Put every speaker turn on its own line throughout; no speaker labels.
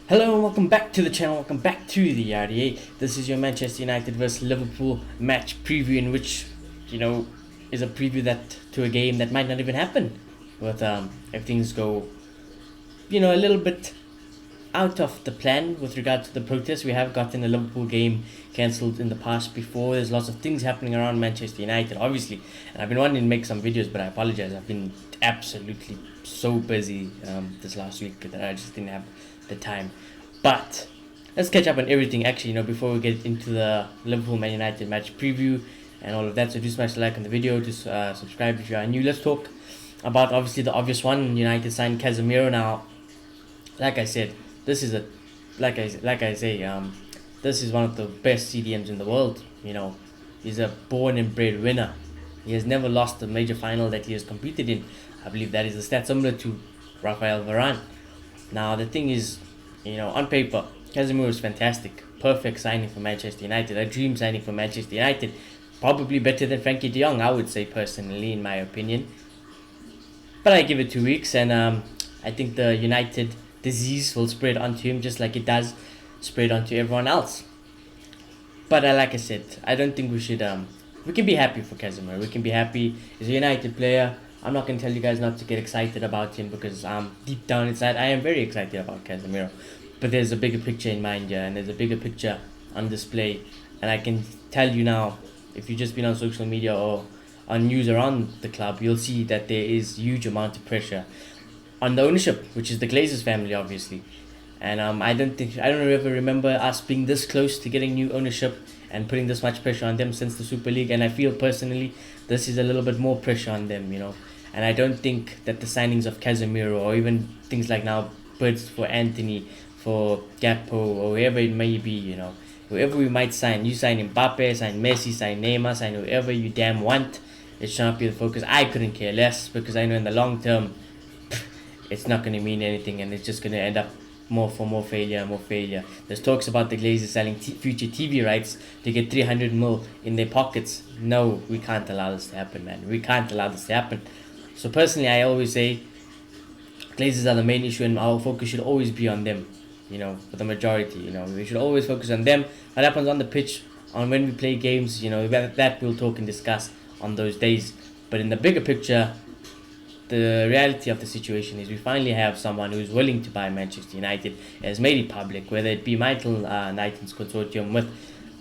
Hello and welcome back to the channel, welcome back to the RDA. This is your Manchester United vs Liverpool match preview, in which, is a preview that to a game that might not even happen. But if things go, a little bit out of the plan with regard to the protest. We have gotten a Liverpool game cancelled in the past before. There's lots of things happening around Manchester United, obviously. And I've been wanting to make some videos, but I apologize. I've been absolutely so busy this last week that I just didn't have the time. But let's catch up on everything actually, before we get into the Liverpool Man United match preview and all of that. So do smash the like on the video, just subscribe if you are new. Let's talk about obviously the obvious one. United signed Casemiro. Now, like I said, this is this is one of the best CDMs in the world. He's a born and bred winner. He has never lost a major final that he has competed in. I believe that is a stat similar to Rafael Varane. Now the thing is, on paper, Casemiro is fantastic. Perfect signing for Manchester United. A dream signing for Manchester United. Probably better than Frankie de Jong, I would say personally, in my opinion. But I give it 2 weeks, and I think the United disease will spread onto him just like it does spread onto everyone else. But like I said, I don't think we should. We can be happy for Casemiro. We can be happy. He's a United player. I'm not going to tell you guys not to get excited about him, because deep down inside I am very excited about Casemiro. But there's a bigger picture in mind here, and there's a bigger picture on display. And I can tell you now, if you've just been on social media or on news around the club, you'll see that there is huge amount of pressure on the ownership, which is the Glazers family, obviously. And I don't ever remember us being this close to getting new ownership and putting this much pressure on them since the Super League. And I feel personally this is a little bit more pressure on them, And I don't think that the signings of Casemiro, or even things like now bids for Anthony, for Gakpo, or whoever it may be, whoever we might sign. You sign Mbappe, sign Messi, sign Neymar, sign whoever you damn want. It should not be the focus. I couldn't care less, because I know in the long term it's not going to mean anything, and it's just going to end up more failure. There's talks about the Glazers selling future TV rights to get 300 mil in their pockets. No, we can't allow this to happen, man. We can't allow this to happen. So personally, I always say Glazers are the main issue, and our focus should always be on them. For the majority, we should always focus on them. What happens on the pitch, on when we play games, that we'll talk and discuss on those days. But in the bigger picture, the reality of the situation is we finally have someone who's willing to buy Manchester United, has made it public, whether it be Michael Knighton's consortium with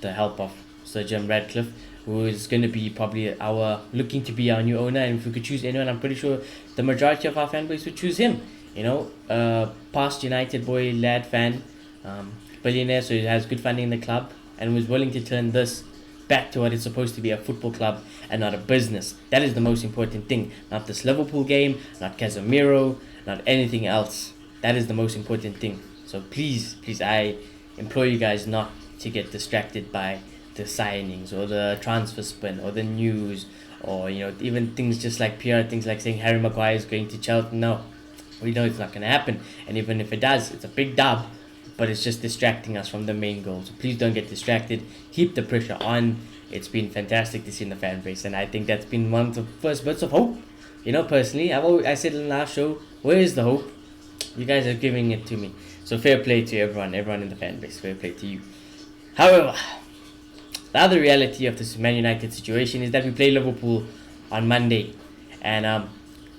the help of Sir Jim Radcliffe, who is going to be probably looking to be our new owner. And if we could choose anyone, I'm pretty sure the majority of our fan base would choose him. Past United boy, lad fan, billionaire, so he has good funding in the club, and was willing to turn this back to what it's supposed to be, a football club and not a business. That is the most important thing. Not this Liverpool game, not Casemiro, not anything else. That is the most important thing. So please, I implore you guys not to get distracted by the signings or the transfer spin or the news, or even things just like PR, things like saying Harry Maguire is going to Chelsea. No, we know it's not going to happen. And even if it does, it's a big dub, but it's just distracting us from the main goal. So please don't get distracted. Keep the pressure on. It's been fantastic to see in the fan base, and I think that's been one of the first bits of hope. Personally, I said in the last show, where is the hope? You guys are giving it to me. So fair play to everyone in the fan base. Fair play to you. However, the other reality of this Man United situation is that we play Liverpool on Monday, and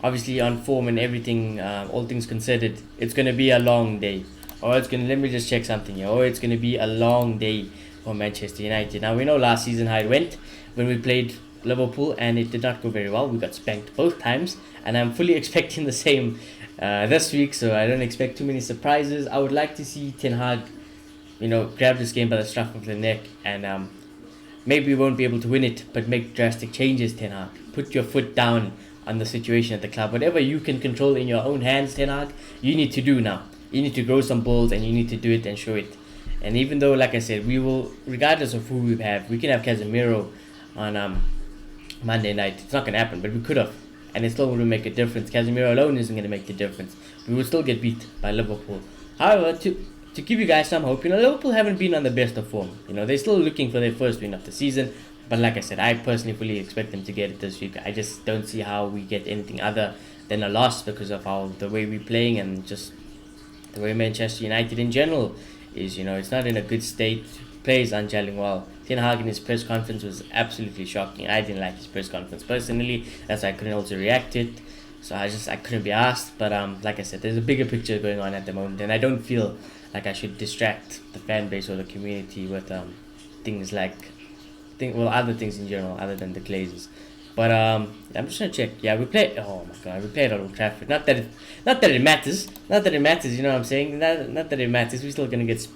obviously on form and everything, all things considered, it's going to be a long day. Let me just check something here. It's going to be a long day for Manchester United. Now, we know last season how it went when we played Liverpool, and it did not go very well. We got spanked both times, and I'm fully expecting the same this week, so I don't expect too many surprises. I would like to see Ten Hag, grab this game by the scruff of the neck, and maybe we won't be able to win it, but make drastic changes, Ten Hag. Put your foot down on the situation at the club. Whatever you can control in your own hands, Ten Hag, you need to do now. You need to grow some balls, and you need to do it and show it. And even though, like I said, we will, regardless of who we can have Casemiro on Monday night. It's not going to happen, but we could have. And it still wouldn't make a difference. Casemiro alone isn't going to make the difference. We would still get beat by Liverpool. However, to give you guys some hope, Liverpool haven't been on the best of form. They're still looking for their first win of the season. But like I said, I personally fully expect them to get it this week. I just don't see how we get anything other than a loss because of the way we're playing and just the way Manchester United in general is, it's not in a good state. Players aren't gelling well. Ten Hag in his press conference was absolutely shocking. I didn't like his press conference personally. That's why I couldn't also react to it. So I couldn't be asked. But like I said, there's a bigger picture going on at the moment, and I don't feel like I should distract the fan base or the community with things like other things in general other than the Glazers. But I'm just gonna check. Yeah, we played. Oh my god, we played at Old Trafford. Not that it matters. Not that it matters. You know what I'm saying? Not that it matters. We're still gonna get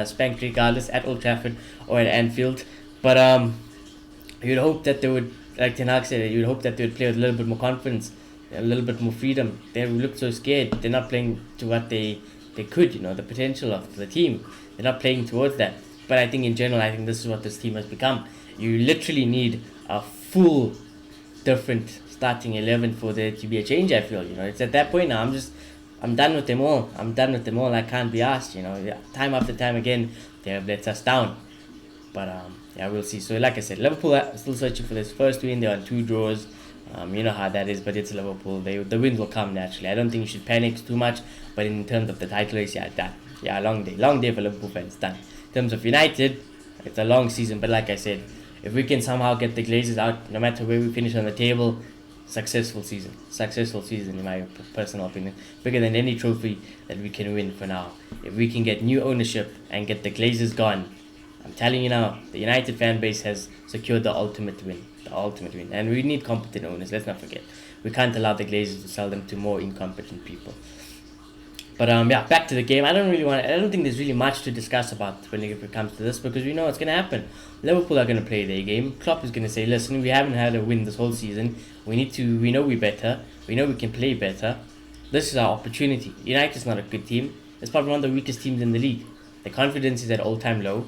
spanked regardless at Old Trafford or at Anfield. But you'd hope that they would, like Ten Hag said, you'd hope that they would play with a little bit more confidence, a little bit more freedom. They look so scared. They're not playing to what they could. The potential of the team. They're not playing towards that. But I think in general, I think this is what this team has become. You literally need a full different starting 11 for there to be a change. I feel it's at that point now. I'm done with them all. I can't be asked. Time after time again they have let us down. But yeah, we'll see. So like I said, Liverpool are still searching for this first win. They're on 2 draws. You know how that is, but it's Liverpool. The wins will come naturally. I don't think you should panic too much. But in terms of the title race, yeah, done. Yeah, long day for Liverpool fans. Done. In terms of United, it's a long season. But like I said, if we can somehow get the Glazers out, no matter where we finish on the table, successful season in my personal opinion. Bigger than any trophy that we can win for now. If we can get new ownership and get the Glazers gone, I'm telling you now, the United fan base has secured the ultimate win. And we need competent owners, let's not forget. We can't allow the Glazers to sell them to more incompetent people. But yeah, back to the game. I don't think there's really much to discuss about when it comes to this, because we know what's going to happen. Liverpool are going to play their game. Klopp is going to say, listen, we haven't had a win this whole season. We know we're better. We know we can play better. This is our opportunity. United's not a good team. It's probably one of the weakest teams in the league. The confidence is at all-time low.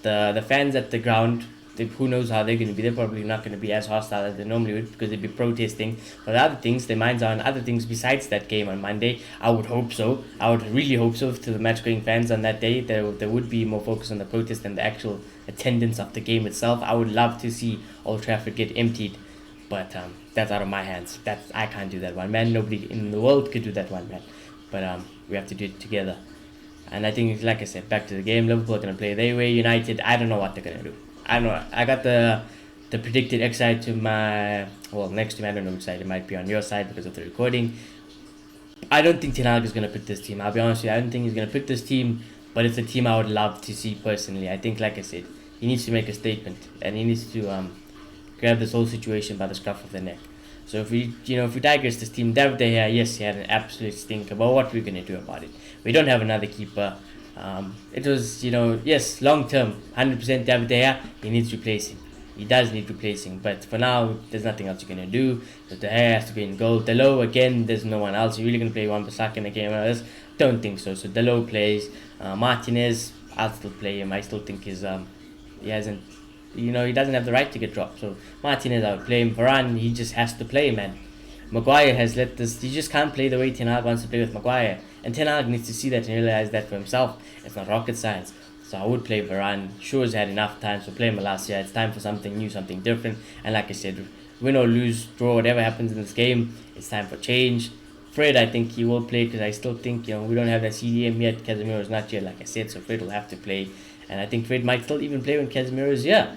The fans at the ground, who knows how they're going to be. They're probably not going to be as hostile as they normally would, because they'd be protesting. But other things, their minds are on other things besides that game on Monday. I would hope so. I would really hope so to the match-going fans on that day. There would be more focus on the protest than the actual attendance of the game itself. I would love to see Old Trafford get emptied. But that's out of my hands. I can't do that one man. Nobody in the world could do that one man. But we have to do it together. And I think, like I said, back to the game. Liverpool are going to play their way. United, I don't know what they're going to do. I don't know. I got the predicted X side to my... Well, next to me, I don't know which side. It might be on your side because of the recording. I don't think Ten Hag is going to pick this team. I'll be honest with you. I don't think he's going to pick this team. But it's a team I would love to see personally. I think, like I said, he needs to make a statement. And he needs to grab this whole situation by the scruff of the neck. So if we digress this team, David De Gea, yes, he had an absolute stinker. But what are we going to do about it? We don't have another keeper. It was, yes, long term, 100% David De Gea, he needs replacing. He does need replacing, but for now, there's nothing else you're going to do. So De Gea has to be in goal. Delo, again, there's no one else. You're really going to play Wan-Bissaka in a game like this? Don't think so. So Delo plays. Martinez, I'll still play him. I still think he hasn't, he doesn't have the right to get dropped. So Martinez, I would play him. Varane, he just has to play, man. Maguire has let this... He just can't play the way Ten Hag wants to play with Maguire. And Ten Hag needs to see that and realize that for himself. It's not rocket science. So I would play Varane. Sure, he's had enough time, so play him last year. It's time for something new, something different. And like I said, win or lose, draw, whatever happens in this game, it's time for change. Fred, I think he will play, because I still think, we don't have that CDM yet. Casemiro is not yet, like I said, so Fred will have to play. And I think Fred might still even play when Casemiro is here.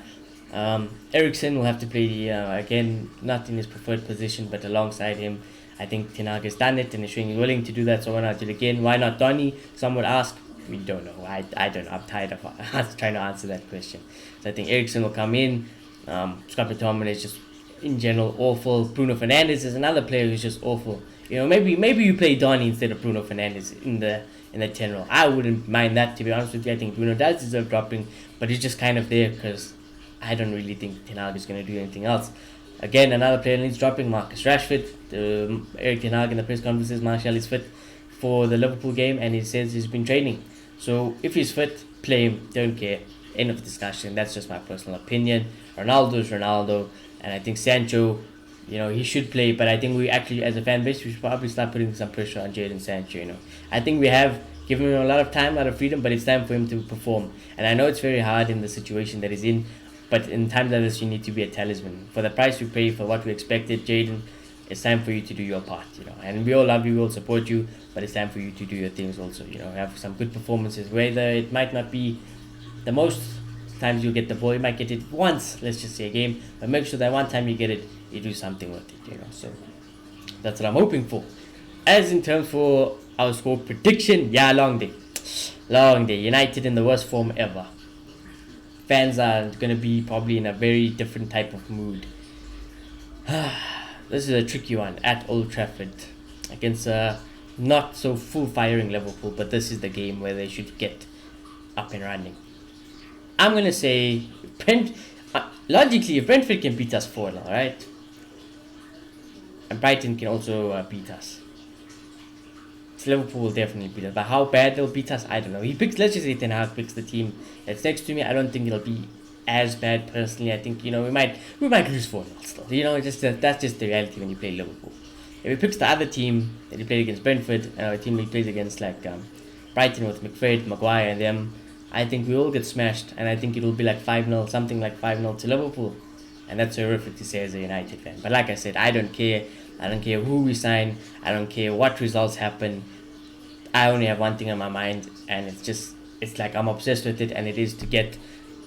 Eriksen will have to play, again, not in his preferred position, but alongside him. I think Ten Hag has done it and is showing he's willing to do that, so why not do it again? Why not Donny? Some would ask. We don't know. I don't know. I'm tired of trying to answer that question. So I think Eriksen will come in. Scott McTominay is just, in general, awful. Bruno Fernandes is another player who's just awful. Maybe you play Donny instead of Bruno Fernandes in the 10 role. I wouldn't mind that, to be honest with you. I think Bruno does deserve dropping, but he's just kind of there because I don't really think Ten Hag is going to do anything else. Again, another player needs dropping, Marcus Rashford. Eric Ten Hag in the press conferences, Martial is fit for the Liverpool game, and he says he's been training. So if he's fit, play him. Don't care. End of discussion. That's just my personal opinion. Ronaldo's Ronaldo, and I think Sancho, he should play. But I think we actually, as a fan base, we should probably start putting some pressure on Jadon Sancho. I think we have given him a lot of time, a lot of freedom, but it's time for him to perform. And I know it's very hard in the situation that he's in. But in times like this, you need to be a talisman. For the price we pay, for what we expected, Jadon, it's time for you to do your part, and we all love you, we all support you, but it's time for you to do your things also, have some good performances, whether it might not be the most times you get the ball, you might get it once, let's just say a game, but make sure that one time you get it, you do something with it, so that's what I'm hoping for. As in terms for our score prediction, long day, United in the worst form ever. Fans are going to be probably in a very different type of mood. This is a tricky one at Old Trafford against a not so full firing Liverpool, but this is the game where they should get up and running. I'm going to say logically, if Brentford can beat us 4-0, right? And Brighton can also beat us. So Liverpool will definitely beat us. But how bad they'll beat us, I don't know. Let's just say Ten Hag picks the team that's next to me. I don't think it'll be as bad personally. I think, we might lose 4-0 still. That's just the reality when you play Liverpool. If he picks the other team that he played against Brentford, and our team he plays against like Brighton with McFred, Maguire and them, I think we all get smashed, and I think it'll be like 5-0, something like 5-0 to Liverpool. And that's horrific to say as a United fan. But like I said, I don't care. I don't care who we sign. I don't care what results happen. I only have one thing on my mind, and it's like I'm obsessed with it, and it is to get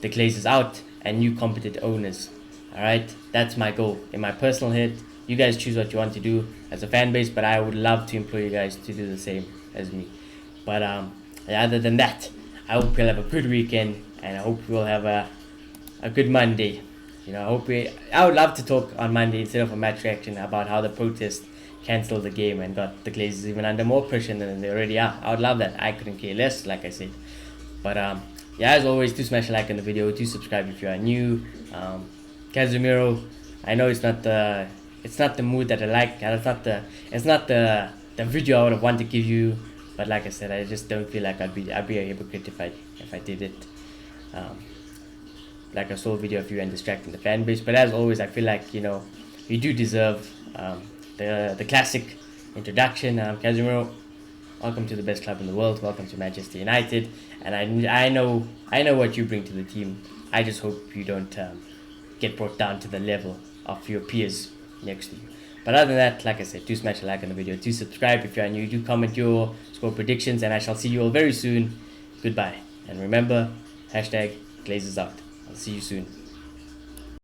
the Glazers out and new competent owners. Alright? That's my goal. In my personal head, you guys choose what you want to do as a fan base, but I would love to employ you guys to do the same as me. But other than that, I hope you'll have a good weekend, and I hope we'll have a good Monday. I would love to talk on Monday instead of a match reaction about how the protest cancelled the game and got the Glazers even under more pressure than they already are. I would love that. I couldn't care less, like I said. But as always, do smash a like on the video. Do subscribe if you are new. Casemiro, I know it's not the mood that I like. It's not the video I would have wanted to give you. But like I said, I just don't feel like I'd be a hypocrite if I did it. Like a sole video of you and distracting the fan base. But as always, I feel like you do deserve the classic introduction. Casemiro, welcome to the best club in the world. Welcome to Manchester United. And I know what you bring to the team. I just hope you don't get brought down to the level of your peers next to you. But other than that, like I said, do smash a like on the video. Do subscribe if you are new. Do comment your score predictions, and I shall see you all very soon. Goodbye. And remember, #Glazers out. I'll see you soon.